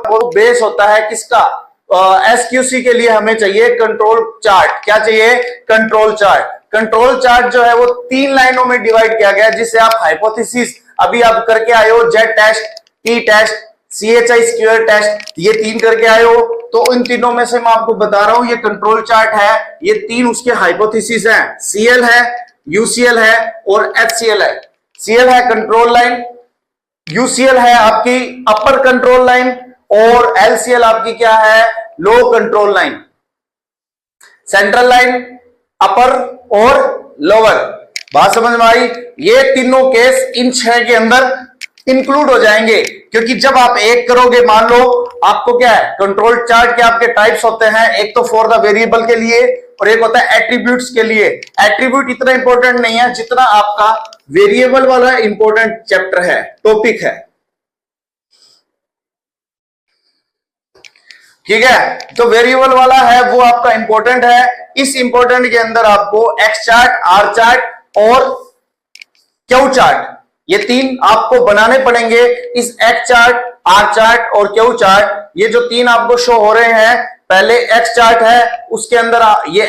वो बेस होता है किसका, एसक्यूसी के लिए हमें चाहिए कंट्रोल चार्ट। क्या चाहिए, कंट्रोल चार्ट। कंट्रोल चार्ट जो है वो 3 लाइनों में डिवाइड किया गया, जिसे आप हाइपोथेसिस अभी आप करके आए हो, Z test, T test, CHI square test, ये 3 करके आए हो। तो इन तीनों में से मैं आपको बता रहा हूं ये कंट्रोल चार्ट है, ये 3 उसके हाइपोथेसिस हैं। CL है, UCL है और HCL है। CL है कंट्रोल लाइन, UCL है आपकी अपर कंट्रोल लाइन और LCL आपकी क्या है, लो कंट्रोल लाइन। सेंट्रल लाइन, अपर और लोअर। बात समझ में आई? ये तीनों केस इन 6 के अंदर इंक्लूड हो जाएंगे, क्योंकि जब आप एक करोगे, मान लो आपको क्या है, कंट्रोल चार्ट के आपके टाइप्स होते हैं, एक तो फॉर द वेरिएबल के लिए और एक होता है एट्रीब्यूट्स के लिए। एट्रीब्यूट इतना इंपॉर्टेंट नहीं है जितना आपका वेरिएबल वाला इंपॉर्टेंट चैप्टर है, टॉपिक है। ठीक है, तो वेरिएबल वाला है वो आपका इंपॉर्टेंट है। इस इंपॉर्टेंट के अंदर आपको एक्स चार्ट, आर चार्ट और क्यू चार्ट, ये 3 आपको बनाने पड़ेंगे। इस एक्स चार्ट, आर चार्ट और क्यू चार्ट, ये जो 3 आपको शो हो रहे हैं, पहले एक्स चार्ट है, उसके अंदर ये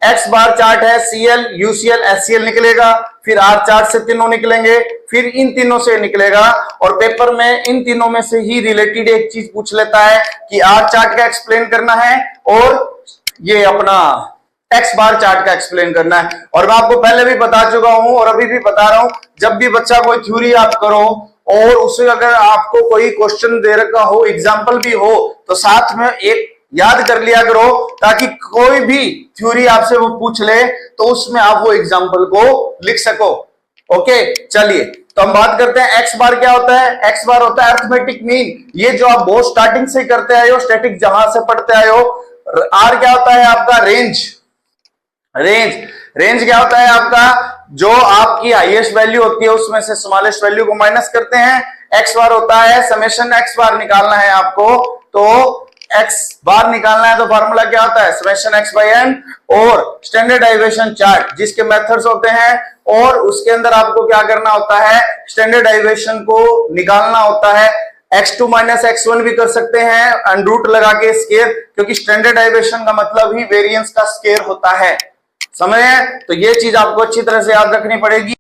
एक्स बार चार्ट है, CL, UCL, HCL निकलेगा, फिर आर चार्ट से तीनों निकलेंगे, फिर इन तीनों से निकलेगा। और पेपर में इन तीनों में से ही रिलेटेड एक चीज पूछ लेता है कि आर चार्ट का एक्सप्लेन करना है और ये अपना एक्स बार चार्ट का एक्सप्लेन करना है। और मैं आपको पहले भी बता चुका हूं और अभी भी बता रहा हूं, जब भी बच्चा कोई थ्योरी आप करो और उससे अगर आपको कोई क्वेश्चन दे रखा हो, एग्जाम्पल भी हो, तो साथ में एक याद कर लिया करो, ताकि कोई भी थ्योरी आपसे वो पूछ ले तो उसमें आप वो एग्जाम्पल को लिख सको। ओके, चलिए तो हम बात करते हैं एक्स बार क्या होता है। एक्स बार होता है अरिथमेटिक मीन, ये जो आप बहुत स्टार्टिंग से करते आए हो, स्टैटिक जहां से पढ़ते आए हो। आर क्या होता है आपका, रेंज क्या होता है आपका, जो आपकी हाईएस्ट वैल्यू होती है उसमें से स्मॉलेस्ट वैल्यू को माइनस करते हैं। एक्स बार होता है समेशन एक्स बार निकालना है आपको, तो एक्स बार निकालना है तो फार्मूला क्या होता है, समेशन एक्स बाई एन और स्टैंडर्ड डेविएशन चार्ट, जिसके मेथड्स होते हैं। और उसके अंदर आपको क्या करना होता है, स्टैंडर्ड डेविएशन को निकालना होता है। x2 माइनस x1 भी कर सकते हैं अंडरूट लगा के स्केयर, क्योंकि स्टैंडर्ड डेविएशन का मतलब ही वेरिएंस का स्केयर होता है। समझे? तो ये चीज आपको अच्छी तरह से याद रखनी पड़ेगी।